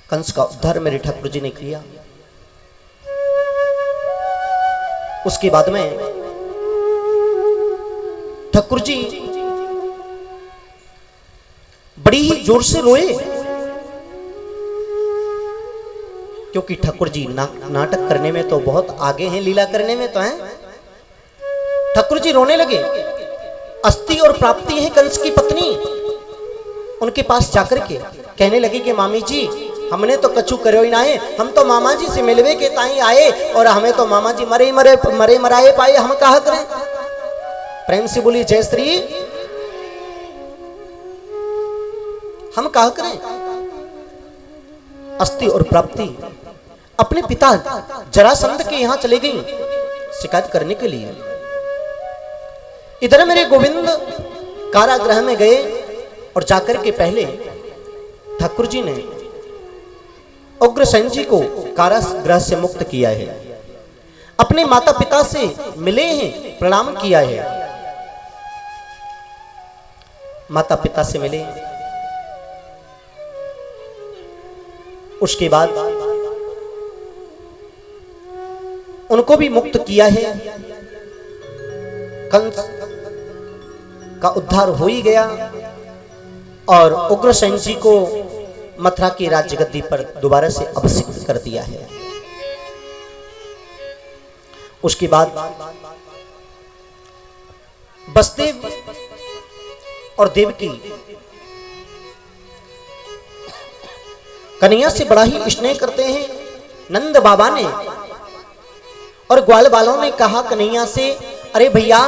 कंस का उद्धार मेरे ठाकुर जी ने किया। उसके बाद में ठाकुर जी बड़ी ही जोर से रोए, क्योंकि ठाकुर जी नाटक करने में तो बहुत आगे हैं, लीला करने में तो हैं। ठाकुर जी रोने लगे। अस्ति और प्राप्ति है कंस की पत्नी, उनके पास जाकर के कहने लगी कि मामी जी हमने तो कछु करो ही ना है, हम तो मामा जी से मिलवे के ताई आए और हमें तो मामा जी मरे मराए पाए, हम कहा करें। प्रेम से बोली जय श्री, हम कहा करें। अस्ति और प्राप्ति अपने पिता जरासंध के यहां चले गई शिकायत करने के लिए। इधर मेरे गोविंद कारागृह में गए और जाकर के पहले ठाकुर जी ने उग्रसेन जी को कारागृह से मुक्त किया है, अपने माता पिता से मिले हैं, प्रणाम किया है। माता पिता से मिले, उसके बाद उनको भी मुक्त किया है। कंस का उद्धार हो ही गया और उग्रसेन जी को मथुरा की राज्य गद्दी पर दोबारा से अभिषिक्त कर दिया है। उसके बाद वसुदेव और देवकी कन्हैया से बड़ा ही स्नेह करते हैं। नंद बाबा ने और ग्वाल वालों ने कहा कन्हैया से, अरे भैया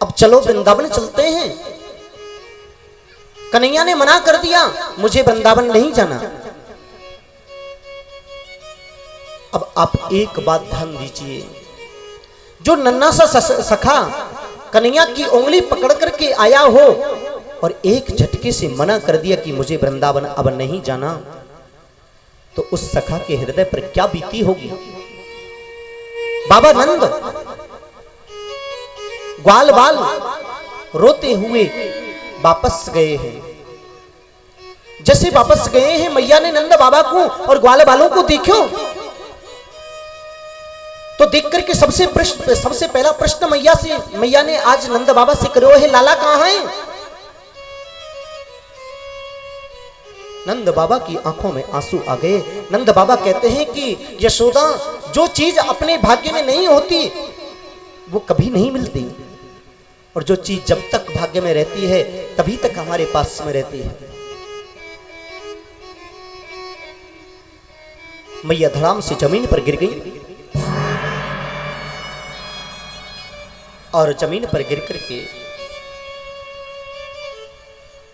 अब चलो वृंदावन चलते हैं। कन्हैया ने मना कर दिया, मुझे वृंदावन नहीं जाना। अब आप एक बात ध्यान दीजिए, जो नन्हा सा सखा कन्हैया की उंगली पकड़ करके आया हो और एक झटके से मना कर दिया कि मुझे वृंदावन अब नहीं जाना, तो उस सखा के हृदय पर क्या बीती होगी। बाबा नंद ग्वाल बाल रोते हुए वापस गए हैं। जैसे वापस गए हैं, मैया ने नंद बाबा को और ग्वाल बालों को देखो तो देख करके सबसे पहला प्रश्न मैया ने आज नंद बाबा से करो है, लाला कहां है। नंद बाबा की आंखों में आंसू आ गए। नंद बाबा कहते हैं कि यशोदा, जो चीज अपने भाग्य में नहीं होती वो कभी नहीं मिलती, और जो चीज जब तक भाग्य में रहती है तभी तक हमारे पास में रहती है। मैया धड़ाम से जमीन पर गिर गई और जमीन पर गिर करके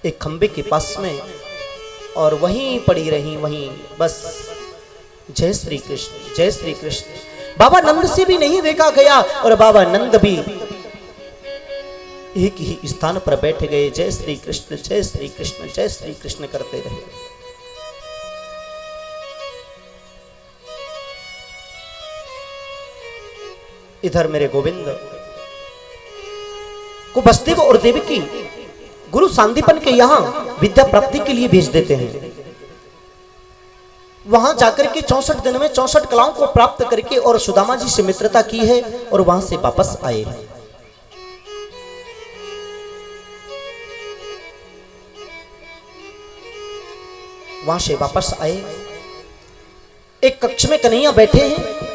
एक खंबे के पास में और वहीं पड़ी रही, वहीं बस जय श्री कृष्ण जय श्री कृष्ण। बाबा नंद से भी नहीं देखा गया और बाबा नंद भी एक ही स्थान पर बैठ गए, जय श्री कृष्ण जय श्री कृष्ण जय श्री कृष्ण करते रहे। इधर मेरे गोविंद को वसुदेव और देवकी गुरु सांदीपन के यहां विद्या प्राप्ति के लिए भेज देते हैं। वहां जाकर के 64 दिन में 64 कलाओं को प्राप्त करके और सुदामा जी से मित्रता की है और वहां से वापस आए हैं। वहां से वापस आए, एक कक्ष में कन्हैया बैठे हैं।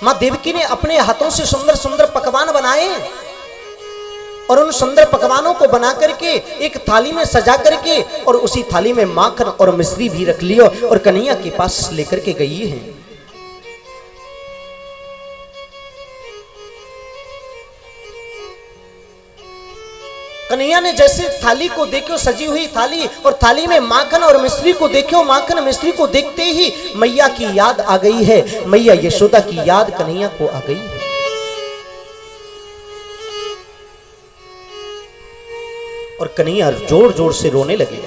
मां देवकी ने अपने हाथों से सुंदर सुंदर पकवान बनाए और उन सुंदर पकवानों को बना करके एक थाली में सजा करके और उसी थाली में माखन और मिश्री भी रख लियो और कन्हैया के पास लेकर के गई है। कन्हैया ने जैसे थाली को देखो, सजी हुई थाली और थाली में माखन और मिश्री को देखो, माखन मिश्री को देखते ही मैया की याद आ गई है। मैया यशोदा की याद कन्हैया को आ गई है। और कन्हैया जोर जोर से रोने लगे।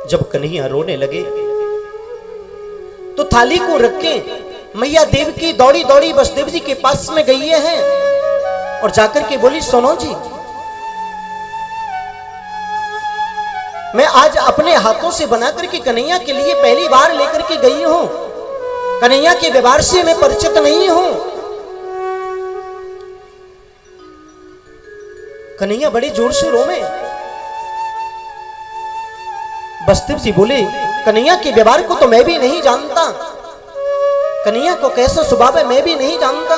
जब कन्हैया रोने लगे तो थाली को रख के मैया देवकी दौड़ी दौड़ी वसुदेव जी के पास में गई है और जाकर के बोली, सोनो जी, मैं आज अपने हाथों से बनाकर के कन्हैया के लिए पहली बार लेकर के गई हूं। कन्हैया के व्यवहार से मैं परिचित नहीं हूं। कन्हैया बड़े जोर से रोवे। बसदेव जी बोले, कन्हैया के व्यवहार को तो मैं भी नहीं जानता, कन्हैया को कैसा स्वभाव है मैं भी नहीं जानता।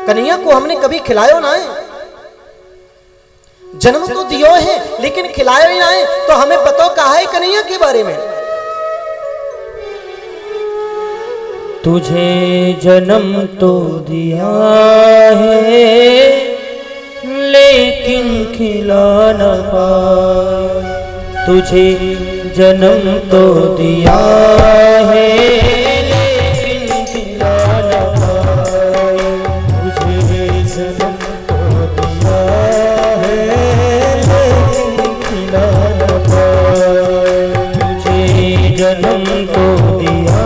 कन्हैया को हमने कभी खिलायो ना है, जन्म तो दियो है लेकिन खिलायो ही ना है, तो हमें पता कहा है कन्हैया के बारे में। तुझे जन्म तो दिया है लेकिन खिला न पाए, तुझे जन्म तो दिया है लेकिन खिला न पाए, तुझे जन्म तो दिया है लेकिन खिला न पाए, तुझे जन्म तो दिया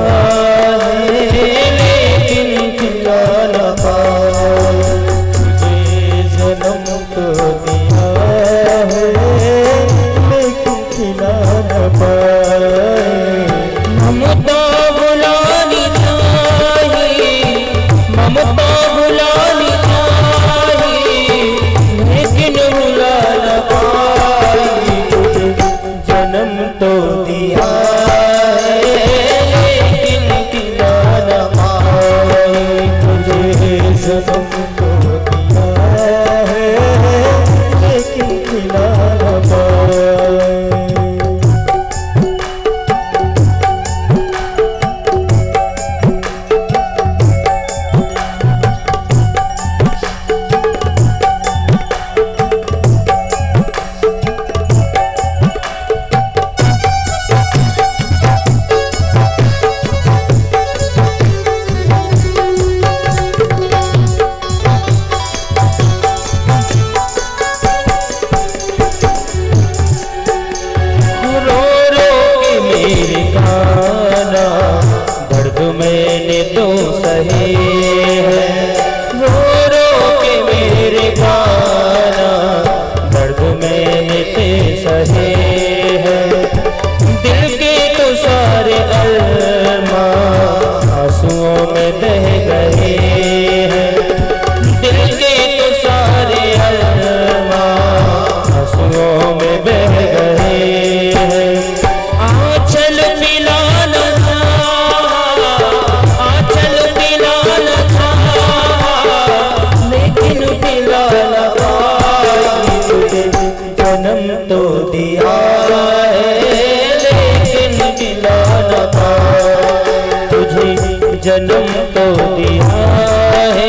जन्म तो दिया है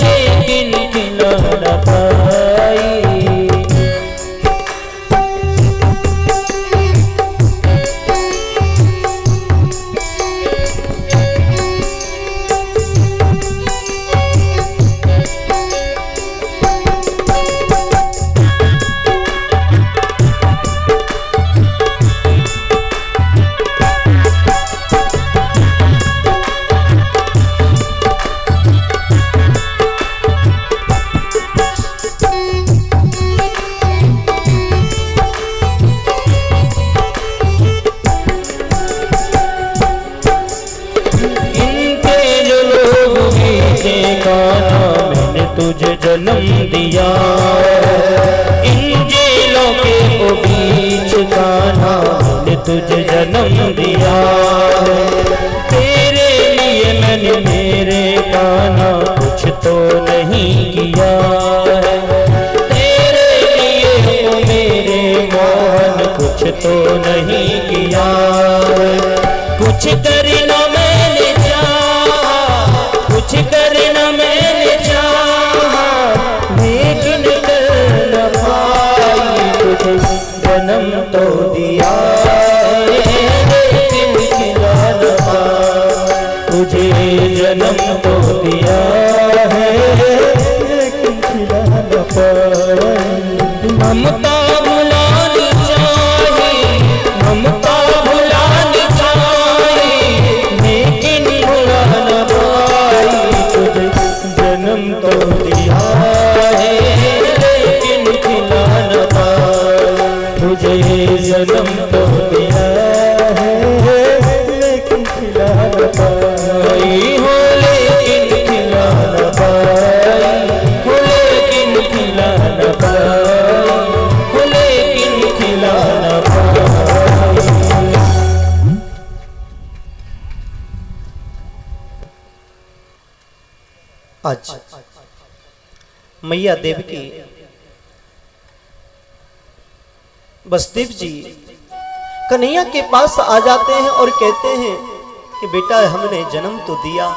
लेकिन खिला न पाई। तुझे जन्म दिया इन जेलों के ओ बीच कान्हा, मैंने तुझे जन्म दिया तेरे लिए मैंने मेरे कान्हा कुछ तो नहीं किया है, तेरे लिए ओ मेरे मोहन कुछ तो नहीं किया, कुछ करना मैंने चाहा, कुछ करना मैंने लेकिन कर न पाई, तुझे जन्म तो दिया लेकिन खिला न पाई, तुझे जन्म तो दिया है लेकिन खिला न पाई। ममता भुलानी चाहिए, ममता भुलानी चाहिए लेकिन भुला न पाई, तुझे आज मैया देवकी वसुदेव जी कन्हैया के पास आ जाते हैं और कहते हैं कि बेटा हमने जन्म तो दिया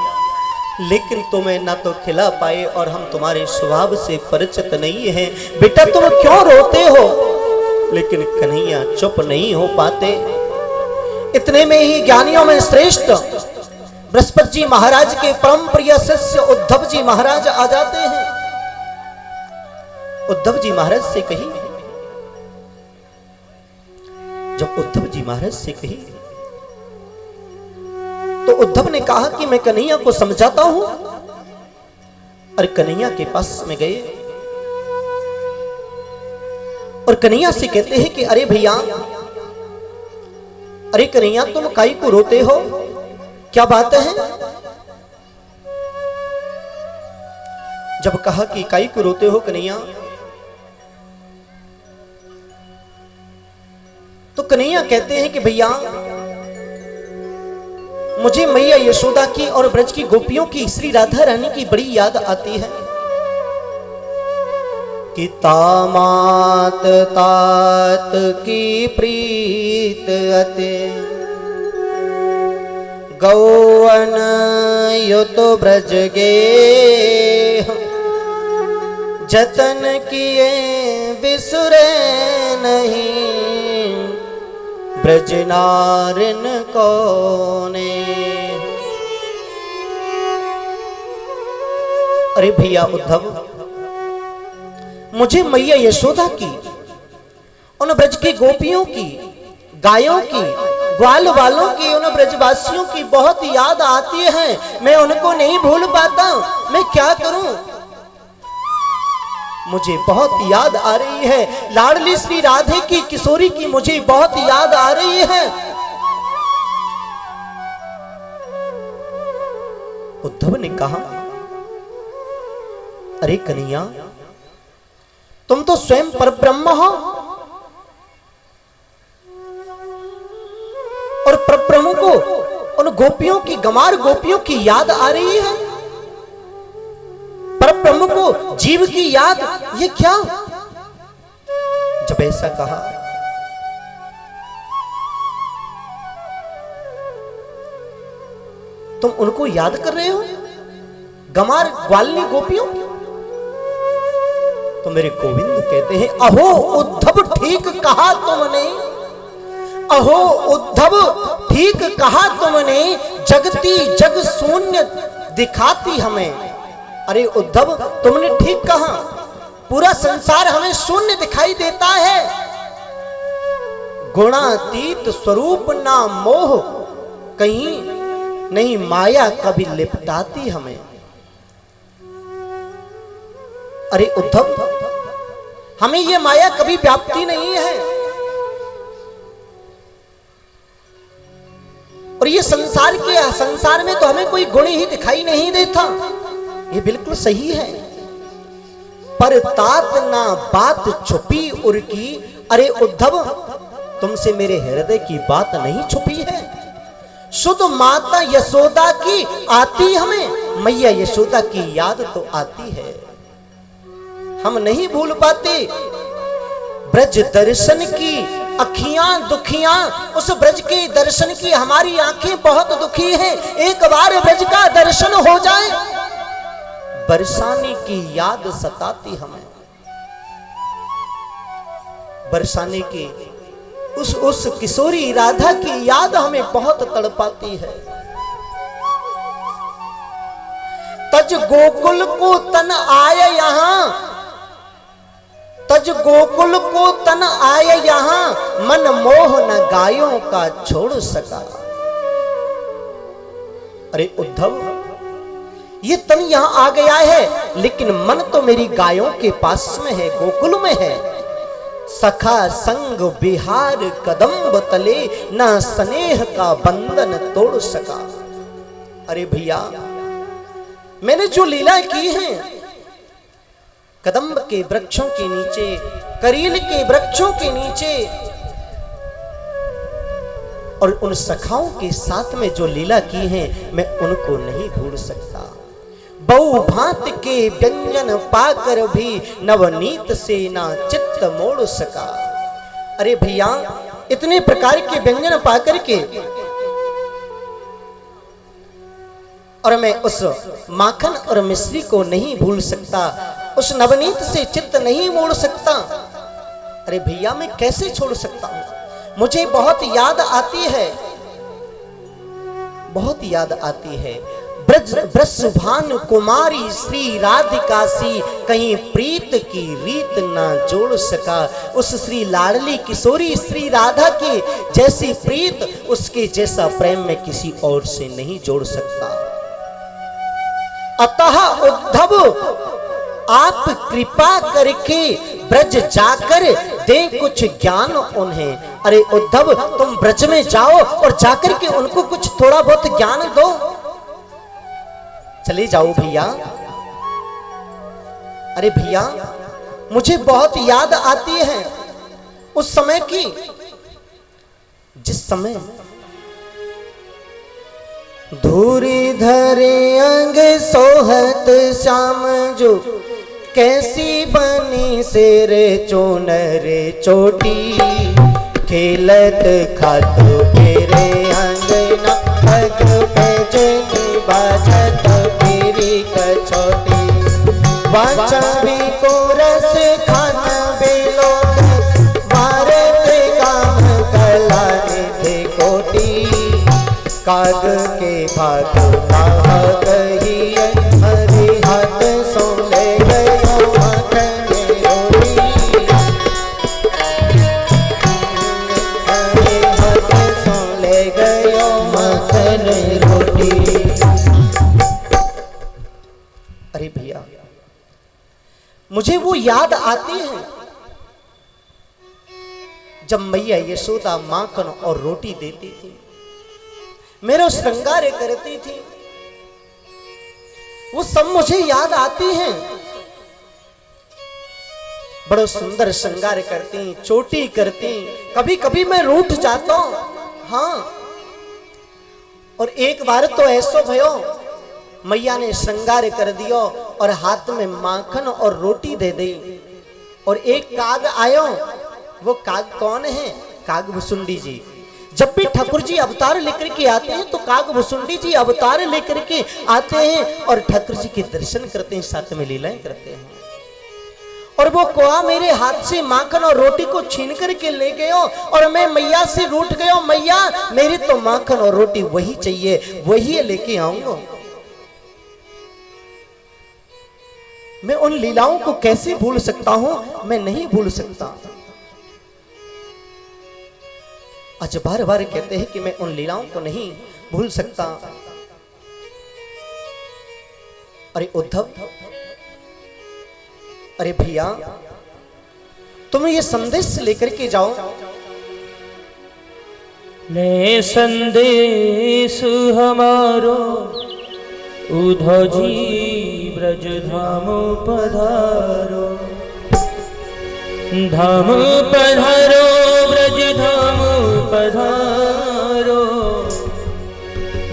लेकिन तुम्हें ना तो खिला पाए और हम तुम्हारे स्वभाव से परिचित नहीं हैं। बेटा तुम क्यों रोते हो? लेकिन कन्हैया चुप नहीं हो पाते। इतने में ही ज्ञानियों में श्रेष्ठ बृहस्पति जी महाराज के परम प्रिय शिष्य उद्धव जी महाराज आ जाते हैं। उद्धव जी महाराज से कही, जब उद्धव जी महाराज से कही तो उद्धव ने कहा कि मैं कन्हैया को समझाता हूं। और कन्हैया के पास में गए और कन्हैया से कहते हैं कि अरे भैया, अरे कन्हैया तुम काई को रोते हो, क्या बात है? जब कहा कि काई को रोते हो कन्हैया, तो कन्हैया कहते हैं कि भैया मुझे मैया यशोदा की और ब्रज की गोपियों की श्री राधा रानी की बड़ी याद आती है कि तामात तात की प्रीत अते गौवन युत ब्रज गे जतन किए विसुरे नहीं ब्रज नारिन कोने। अरे भैया उद्धव, मुझे मैया यशोदा की, उन ब्रज की गोपियों की, गायों की, ग्वाल वालों की, उन ब्रजवासियों की बहुत याद आती है। मैं उनको नहीं भूल पाता, मैं क्या करूं? मुझे बहुत याद आ रही है। लाडली श्री राधे की, किशोरी की मुझे बहुत याद आ रही है। उद्धव ने कहा, अरे कन्हैया, तुम तो स्वयं परब्रह्म हो और परब्रह्म को उन गोपियों की, गमार गोपियों की याद आ रही है। परब्रह्म को जीव की याद, ये क्या? जब ऐसा कहा तुम उनको याद कर रहे हो, गमार ग्वालनी गोपियों? तो मेरे गोविंद कहते हैं, अहो उद्धव ठीक कहा तुमने, अहो उद्धव ठीक कहा तुमने, जगती जग शून्य दिखाती हमें। अरे उद्धव, तुमने ठीक कहा, पूरा संसार हमें शून्य दिखाई देता है। गुणातीत स्वरूप ना मोह कहीं नहीं, माया कभी लिपटाती हमें। अरे उद्धव, हमें ये माया कभी व्याप्ति नहीं है और ये संसार में तो हमें कोई गुण ही दिखाई नहीं देता। ये बिल्कुल सही है, पर तात ना बात छुपी उनकी। अरे उद्धव, तुमसे मेरे हृदय की बात नहीं छुपी है। शुद्ध माता यशोदा की आती हमें, मैया यशोदा की याद तो आती है। हम नहीं भूल पाते ब्रज दर्शन की अखियां दुखियां, उस ब्रज के दर्शन की हमारी आंखें बहुत दुखी हैं। एक बार ब्रज का दर्शन हो जाए, बरसाने की याद सताती हमें। बरसाने की उस किशोरी राधा की याद हमें बहुत तड़पाती है। तज गोकुल को तन आए यहां, तज गोकुल को तन आए यहां, मन मोह न गायों का छोड़ सका। अरे उद्धव, ये तन यहां आ गया है लेकिन मन तो मेरी गायों के पास में है, गोकुल में है। सखा संग बिहार कदम्ब तले, न स्नेह का बंधन तोड़ सका। अरे भैया, मैंने जो लीला की है, कदम्ब के वृक्षों के नीचे, करील के वृक्षों के नीचे, और उन सखाओं के साथ में जो लीला की है, मैं उनको नहीं भूल सकता। बहु भांत के व्यंजन पाकर भी नवनीत से ना चित्त मोड़ सका। अरे भैया, इतने प्रकार के व्यंजन पाकर के और मैं उस माखन और मिश्री को नहीं भूल सकता, उस नवनीत से चित्त नहीं मोड़ सकता। अरे भैया, मैं कैसे छोड़ सकता हूं? मुझे बहुत याद आती है, बहुत याद आती है। ब्रज ब्रजभानु कुमारी श्री राधिका सी, कहीं प्रीत की रीत ना जोड़ सका। उस श्री लाडली किशोरी श्री राधा की जैसी प्रीत, उसके जैसा प्रेम में किसी और से नहीं जोड़ सकता। अतः उद्धव, आप कृपा करके ब्रज जाकर दे कुछ ज्ञान उन्हें। अरे उद्धव, तुम ब्रज में जाओ और जाकर के उनको कुछ थोड़ा बहुत ज्ञान दो। चले जाओ भैया। अरे भैया, मुझे बहुत याद आती है उस समय की, जिस समय धूरी धरे अंग सोहत श्याम जो, कैसी बनी सिर चोनर चोटी। खेलत खात मेरे अंगना, पग पैजनी बाजत मेरी कछोटी। वाचवी को रस खाना बेलोग, भारत काम कला निधि कोटि। काग के भाग कहा गही, हरि हाथ सोले गयो माखन रोटी। हरि हाथ सोले गयो माखन रोटी। अरे भैया, मुझे वो याद आती है जब मैया यशोदा माखन और रोटी देती थी, मेरा श्रृंगार करती थी। वो सब मुझे याद आती हैं। बड़ा सुंदर श्रृंगार करती, चोटी करती। कभी कभी मैं रूठ जाता हूं। हाँ, और एक बार तो ऐसो भयो, मैया ने श्रृंगार कर दियो और हाथ में माखन और रोटी दे दी। और एक काग आयो। वो काग कौन है? काग भुसुंडी जी। जब भी ठाकुर जी अवतार लेकर के आते हैं तो काग भुसुंडी जी अवतार लेकर के आते हैं और ठाकुर जी के दर्शन करते हैं, साथ में लीलाएं करते हैं। और वो कोआ मेरे हाथ से माखन और रोटी को छीन करके ले गयो और मैं मैया से रूठ गयो, मैया मेरी तो माखन और रोटी वही चाहिए, वही लेके आऊंगा। मैं उन लीलाओं को कैसे भूल सकता हूं? मैं नहीं भूल सकता। आज बार बार कहते हैं कि मैं उन लीलाओं को नहीं भूल सकता। अरे उद्धव, अरे भैया, तुम ये संदेश लेकर के जाओ। ले संदेश हमारो, उद्धव जी ब्रज धाम पधारो। धाम पधारो, ब्रज धाम पधारो।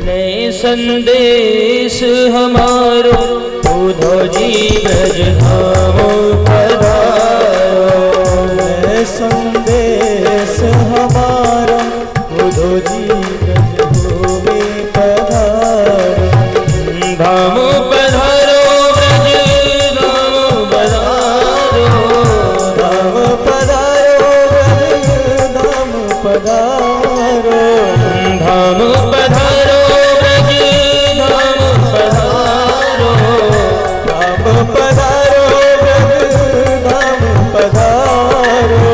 ले संदेश हमारो, उद्धव जी ब्रज धाम पधारो। ले संदेश हमारो, उद्धव जी ब्रज भूमि पधारो। धाम पधारो, ब्रज धाम पधारो। धाम पधारो, ब्रज धाम पधारो। धाम पधारो, ब्रज धाम पधारो। धाम पधारो, ब्रज धाम पधारो।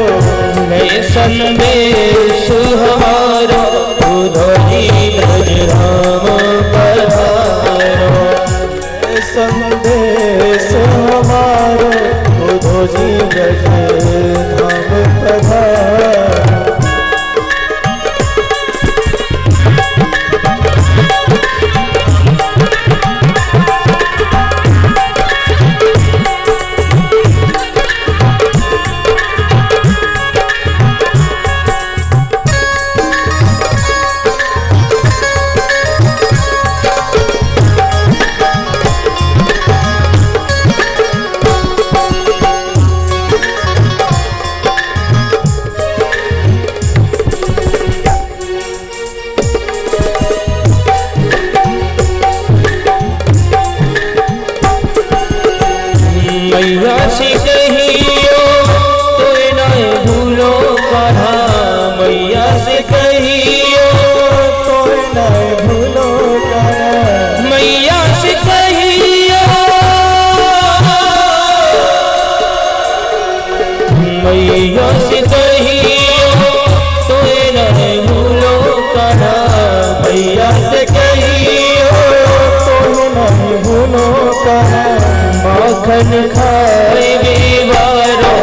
माखन खाए विवारो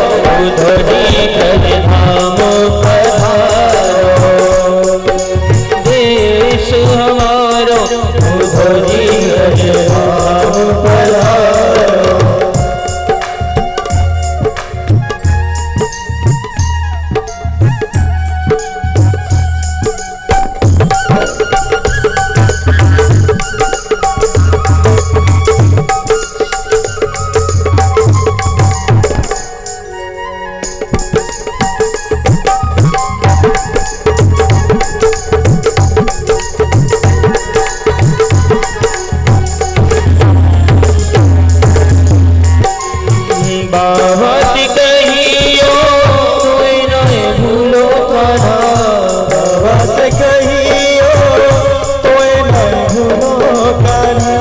उधरी ब्रज धाम पधारो देश हमारो उधरी ब्रज धाम पधारो। बाबा कहियो कोई नहीं भूलो कान्हा बाबा से कहियो कोई नहीं भूलो कान्हा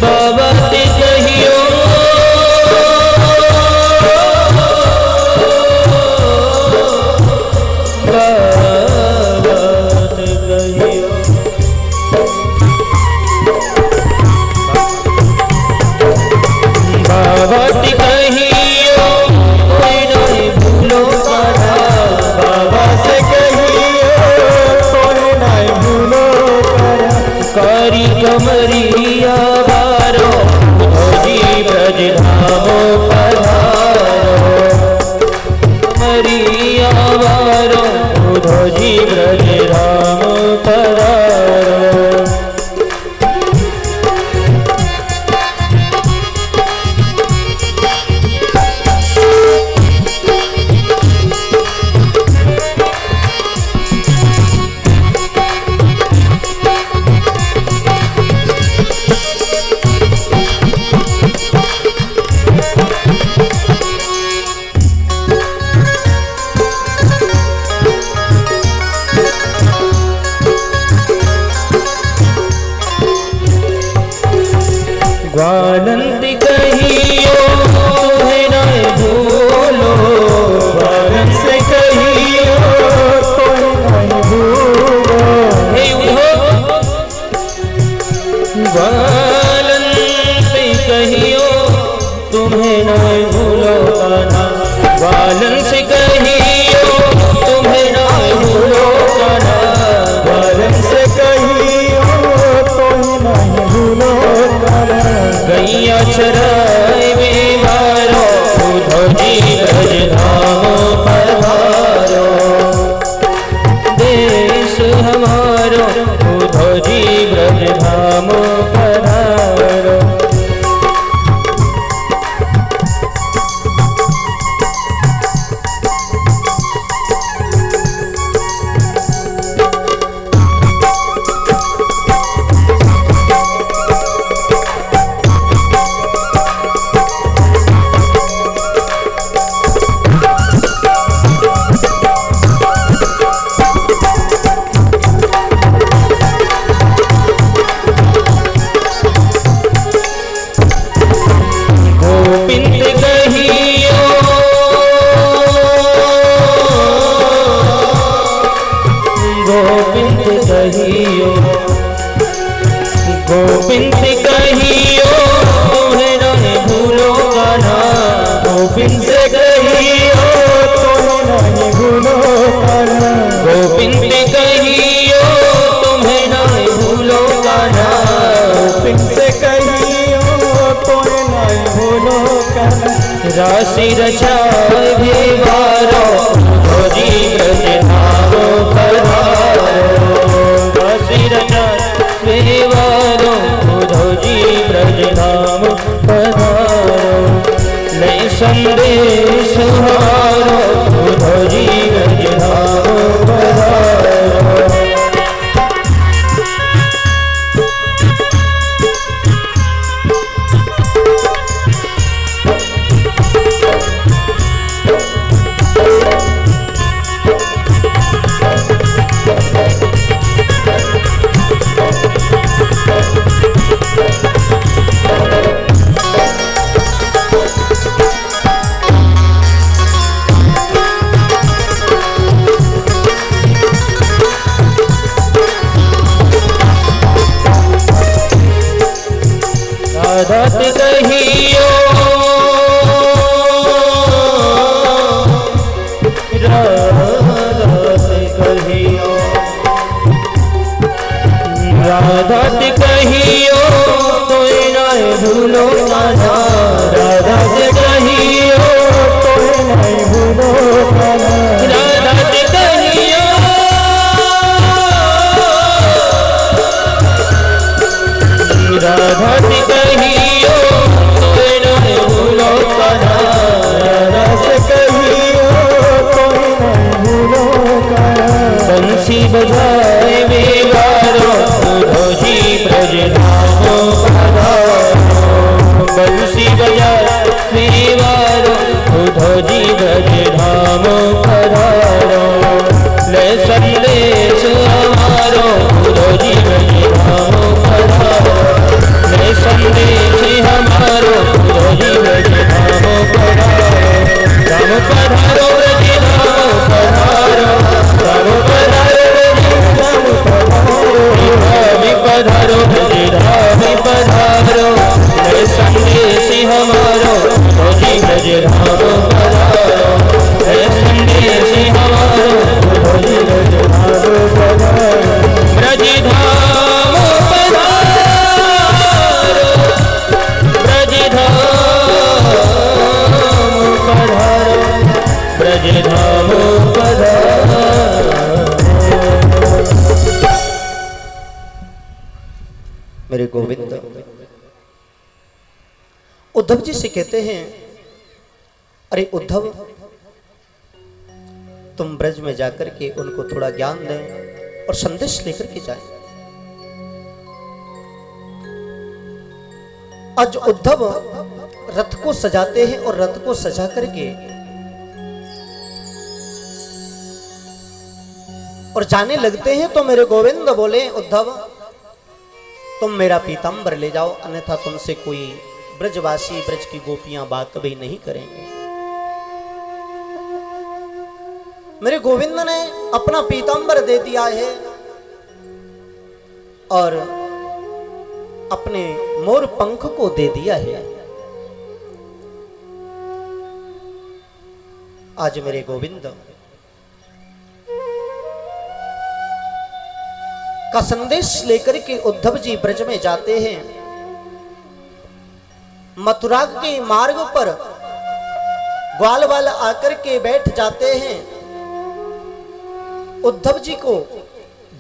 बाबा से कहियो बाबा कहियो कोई नहीं भूलो कान्हा बाबा से कहियो कोई नहीं भूलो कान्हा कारी कमरिया बारो उधरी ब्रज धाम पधारो कमरिया बारो उधरी ब्रज धाम पधारो। ग्वालंत कहियो तुम्हें नहीं भूलो ग्वालन से कहियो कोई नहीं भूलो हे उधो ग्वालंत कहियो तुम्हें नहीं भूलो कान्हा ग्वालन से कहियो तुम्हें नहीं भूलो कान्हा ग्वालन से कहियो कोई नहीं भूलो गैया चराए विवारो उधरी ब्रज धाम पधारो देश हमारो उधरी ब्रज धाम पधारो। राधा से कहियो, राधा से कहियो कोई नहीं भूलो कान्हा, राधा से कहियो कोई नहीं भूलो कान्हा, राधा से कहियो, राधा से कहियो कोई नहीं भूलो कान्हा, राधा से कहियो कोई नहीं भूलो कान्हा, बंसी बजाए बेगारो उधोजी ब्रज धामो पधारो, बंसी बजाए बेगारो उधोजी ब्रज धामो पधारो, ले संदेश हमारो उधोजी ब्रज धामो पधारो, ले संदेश हमारो उधोजी ब्रज धामो पधारो, राम पधारो ब्रज धामो पधारो, राम पधारो पधारो ब्रज पधारो, ले संदेश हमारो उधोजी ब्रज धामो पधारो, ले संदेश हमारो उधोजी ब्रज धामो पधारो, ब्रज धामो पधारो, ब्रज धामो पधारो, ब्रज धामो पधारो। मेरे गोविंद उद्धव जी से कहते हैं, अरे उद्धव तुम ब्रज में जाकर के उनको थोड़ा ज्ञान दें और संदेश लेकर के जाएं। आज उद्धव रथ को सजाते हैं और रथ को सजा करके और जाने लगते हैं तो मेरे गोविंद बोले, उद्धव तुम मेरा पीतांबर ले जाओ, अन्यथा तुमसे कोई ब्रजवासी ब्रज की गोपियां बात कभी नहीं करेंगे। मेरे गोविंद ने अपना पीतांबर दे दिया है और अपने मोर पंख को दे दिया है। आज मेरे गोविंद का संदेश लेकर के उद्धव जी ब्रज में जाते हैं। मथुरा के मार्ग पर ग्वाल वाल आकर के बैठ जाते हैं। उद्धव जी को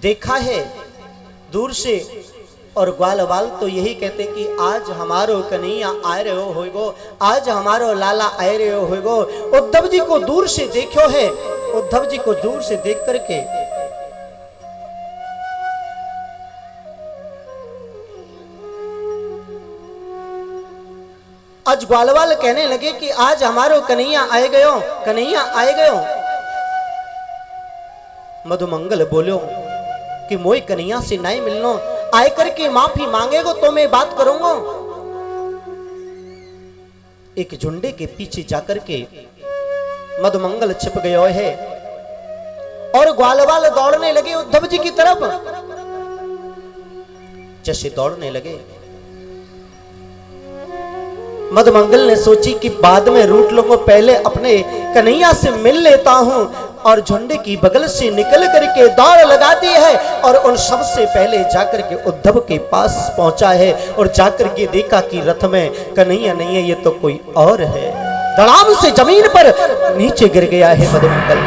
देखा है दूर से और ग्वाल वाल तो यही कहते कि आज हमारो कन्हैया आए रहे होगो, आज हमारो लाला आए रहे होगो। उद्धव जी को दूर से देखो है, उद्धव जी को दूर से देख करके आज ग्वालवाल कहने लगे कि आज हमारो कन्हैया आए गयो, कन्हैया आए गयो। मधुमंगल बोलो कि मोई कन्हैया से नहीं मिलनो, आए करके माफी मांगेगो तो मैं बात करूंगा। एक झुंडे के पीछे जाकर के मधुमंगल छिप गयो है और ग्वालवाल दौड़ने लगे उद्धव जी की तरफ। जैसे दौड़ने लगे मधुमंगल ने सोची कि बाद में रूट लूंगा, पहले अपने कन्हैया से मिल लेता हूं। और झुंडे की बगल से निकल करके दौड़ लगा दी है और उन सब से पहले जाकर के उद्धव के पास पहुंचा है और जाकर के देखा कि रथ में कन्हैया नहीं है, ये तो कोई और है। धड़ाम से जमीन पर नीचे गिर गया है मधुमंगल।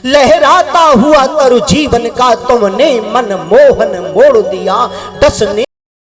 लहराता हुआ तरु जीवन का तुमने मन मोहन मोड़ दिया, डसने